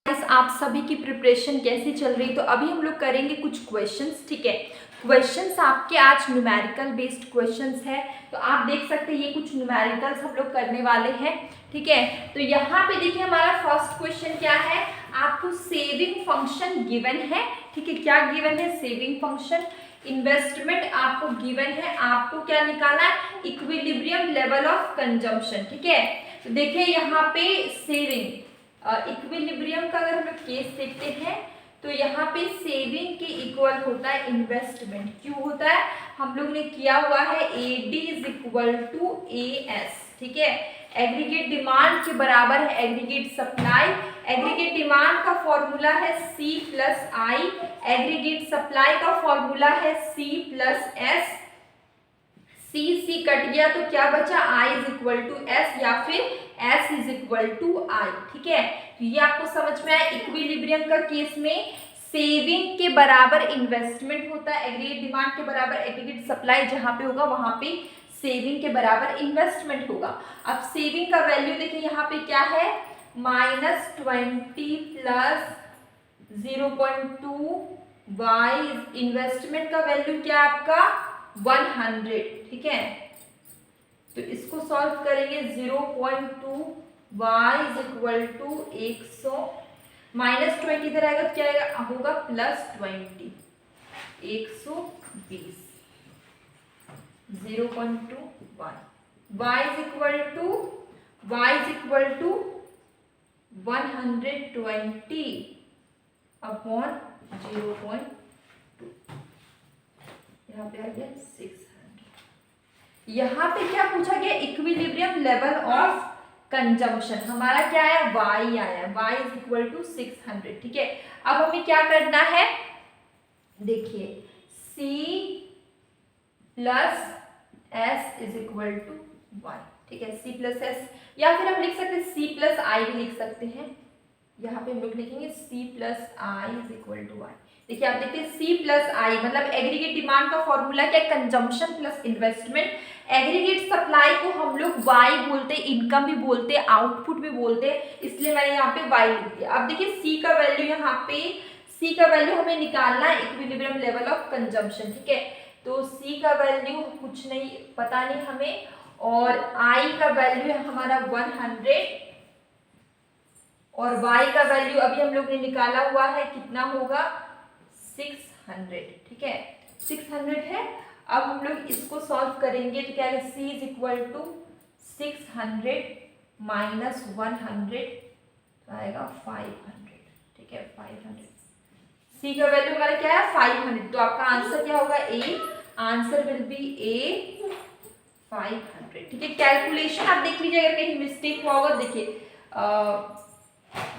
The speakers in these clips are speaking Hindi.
आप सभी की प्रिपरेशन कैसी चल रही? तो अभी हम लोग करेंगे कुछ क्वेश्चंस, ठीक है। क्वेश्चंस आपके आज न्यूमेरिकल बेस्ड क्वेश्चंस है, तो आप देख सकते हैं ये कुछ न्यूमेरिकल्स हम लोग करने वाले हैं, ठीक है। तो यहाँ पे देखिए हमारा फर्स्ट क्वेश्चन क्या है, आपको सेविंग फंक्शन गिवन है, ठीक है। क्या गिवन है? Saving function. इन्वेस्टमेंट आपको गिवन है, आपको क्या निकालना है? इक्विलिब्रियम लेवल ऑफ कंजम्पशन, ठीक है। तो देखिए यहाँ पे सेविंग इक्विलिब्रियम का अगर हम लोग केस देखते हैं तो यहाँ पे सेविंग के इक्वल होता है इन्वेस्टमेंट। क्यों होता है? हम लोग ने किया हुआ है AD is equal to AS, ठीक है। एग्रीगेट डिमांड के बराबर है एग्रीगेट सप्लाई। एग्रीगेट डिमांड का फॉर्मूला है C plus I, aggregate supply का फॉर्मूला है C plus S। C cut गया तो क्या बचा? I is equal to S या फिर S is equal to I, ठीक है। तो ये आपको समझ में आया। इक्विलिब्रियम का केस में सेविंग के बराबर इन्वेस्टमेंट होता है, एग्रीगेट डिमांड के बराबर एग्रीगेट सप्लाई जहां पे होगा वहां पे सेविंग के बराबर इन्वेस्टमेंट होगा। अब सेविंग का वैल्यू देखिए यहाँ पे क्या है, -20 प्लस 0.2 y। इन्वेस्टमेंट का वैल्यू क्या है आपका? 100, ठीक है। तो इसको सॉल्व करेंगे 0.2 y इज इक्वल टू 100, -20 इधर आएगा तो क्या आएगा? होगा +20, 120, 0.2 y is equal to 120 upon 0.2, यहाँ पे आ गया 600। यहाँ पे क्या पूछा गया? Equilibrium level of consumption. हमारा क्या आया? y आया, y इज इक्वल टू 600, ठीक है। अब हमें क्या करना है? देखिए C plus S is equal to y, ठीक है। C प्लस S या फिर हम लिख सकते हैं C प्लस I भी लिख सकते हैं। यहाँ पे हम लोग लिखेंगे C plus I is equal to y। देखिए आप देखते हैं C प्लस I मतलब एग्रीगेट डिमांड का फॉर्मूला क्या? Consumption plus investment. Aggregate supply को हम लोग Y बोलते, इनकम भी बोलते, आउटपुट भी बोलते, इसलिए मैंने यहाँ पे Y लिख दिया। अब देखिए C का वैल्यू, यहाँ पे C का वैल्यू हमें निकालना है इक्विलिब्रियम लेवल ऑफ कंजम्पशन, ठीक है। तो C का वैल्यू कुछ नहीं पता नहीं हमें, और I का वैल्यू है हमारा 100 और Y का वैल्यू अभी हम लोग ने निकाला हुआ है, कितना होगा? 600, ठीक है। 600 है। अब हम लोग इसको सॉल्व करेंगे तो क्या है? C is equal to 600 minus 100 तो आएगा 500, ठीक है। 500, C का वैल्यू हमारा क्या है? 500। तो आपका आंसर क्या होगा? A। Answer will B A 500, ठीक है। कैलकुलेशन आप देख लीजिए, अगर कहीं मिस्टेक हुआ होगा। देखिए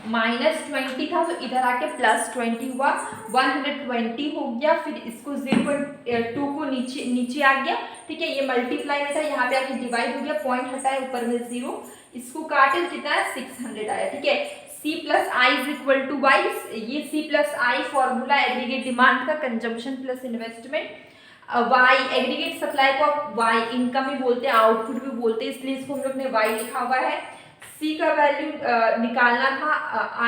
-20 था तो इधर आके +20 हुआ, 120 हो गया, फिर इसको 0.2 को नीचे आ गया, ठीक है। ये मल्टीप्लाई में था, यहाँ पे आके डिवाइड हो गया, पॉइंट हटाए, ऊपर में 0, इसको काटे कितना है? 600 आया, ठीक है। C plus I is equal to y। ये C plus I formula aggregate demand का, consumption plus investment. Y aggregate supply को आप Y इनकम भी बोलते हैं, आउटपुट भी बोलते हैं, इसलिए इसको हम लोग ने Y लिखा हुआ है। C का वैल्यू निकालना था,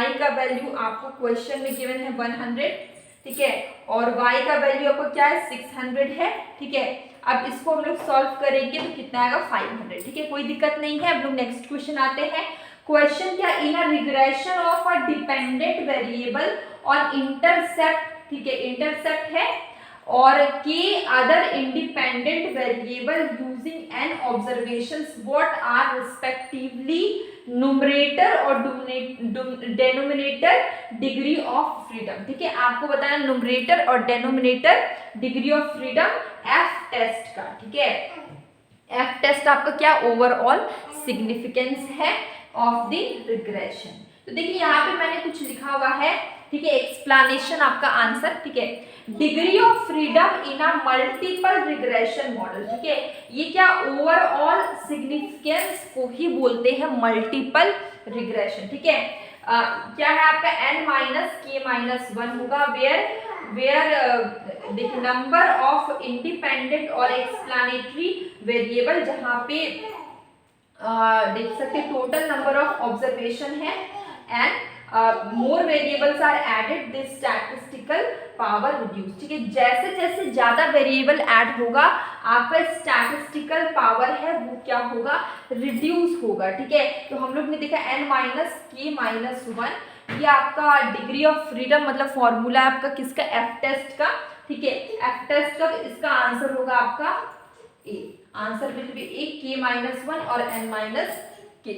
I का वैल्यू आपको क्वेश्चन में गिवन है 100, ठीक है, और Y का वैल्यू आपको क्या है? 600 है, ठीक है। अब इसको हम लोग सॉल्व करेंगे तो कितना आएगा? 500, ठीक है। कोई दिक्कत नहीं है। अब लोग नेक्स्ट क्वेश्चन आते हैं। क्वेश्चन क्या? In a regression of a dependent variable on intercept, ठीक है, इंटरसेप्ट है, और k other independent variable using n observations what are respectively numerator और डेनोमिनेटर डिग्री ऑफ फ्रीडम, ठीक है। आपको बताया न्यूमरेटर और denominator degree of freedom F test का, ठीक है। एफ टेस्ट आपका क्या? ओवरऑल सिग्निफिकेंस है ऑफ द रिग्रेशन। तो देखिए यहाँ पे मैंने कुछ लिखा हुआ है, ठीक है, एक्सप्लेनेशन आपका आंसर, ठीक है। Degree of freedom in a multiple regression model, ठीक है। ये क्या? ओवरऑल सिग्निफिकेंस को ही बोलते हैं मल्टीपल रिग्रेशन, ठीक है। क्या है आपका? n-k-1 होगा, वेयर देखिए नंबर ऑफ इंडिपेंडेंट और एक्सप्लेनेटरी वेरिएबल, जहां पे देख सकते टोटल नंबर ऑफ ऑब्जर्वेशन है and more variables are added this statistical power reduce. ठीक है, जैसे जैसे ज्यादा वेरिएबल ऐड होगा आपका स्टैटिस्टिकल पावर है वो क्या होगा, रिड्यूस होगा। ठीक है, तो हम लोग ने देखा n-k-1, ये आपका डिग्री ऑफ फ्रीडम मतलब फॉर्मूला है आपका किसका, एफ टेस्ट का। ठीक है, एफ टेस्ट का, तो इसका आंसर होगा आपका A, answer will be A, k-1 और n-k।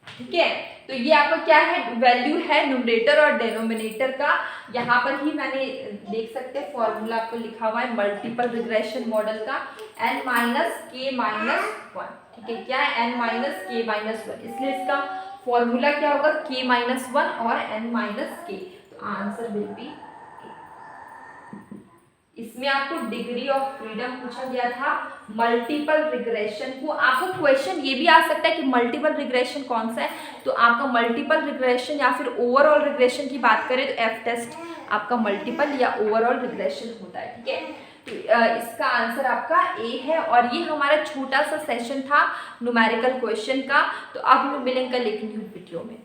ठीक है, तो ये आपका क्या है, वैल्यू है न्यूमरेटर और डेनोमिनेटर का। यहाँ पर ही मैंने देख सकते हैं फॉर्मूला आपको लिखा हुआ है मल्टीपल रिग्रेशन मॉडल का, n-k-1। ठीक है, क्या है, n-k-1, इसलिए इसका फॉर्मूला क्या होगा, k-1 और n-k। तो आंसर विल बी, इसमें आपको डिग्री ऑफ फ्रीडम पूछा गया था मल्टीपल रिग्रेशन को। आपको क्वेश्चन ये भी आ सकता है कि मल्टीपल रिग्रेशन कौन सा है, तो आपका मल्टीपल रिग्रेशन या फिर ओवरऑल रिग्रेशन की बात करें तो एफ टेस्ट आपका मल्टीपल या ओवरऑल रिग्रेशन होता है। ठीक है, तो इसका आंसर आपका ए है। और ये हमारा छोटा सा सेशन था न्यूमेरिकल क्वेश्चन का। तो अब हम मिलेंगे कल एक न्यू वीडियो में।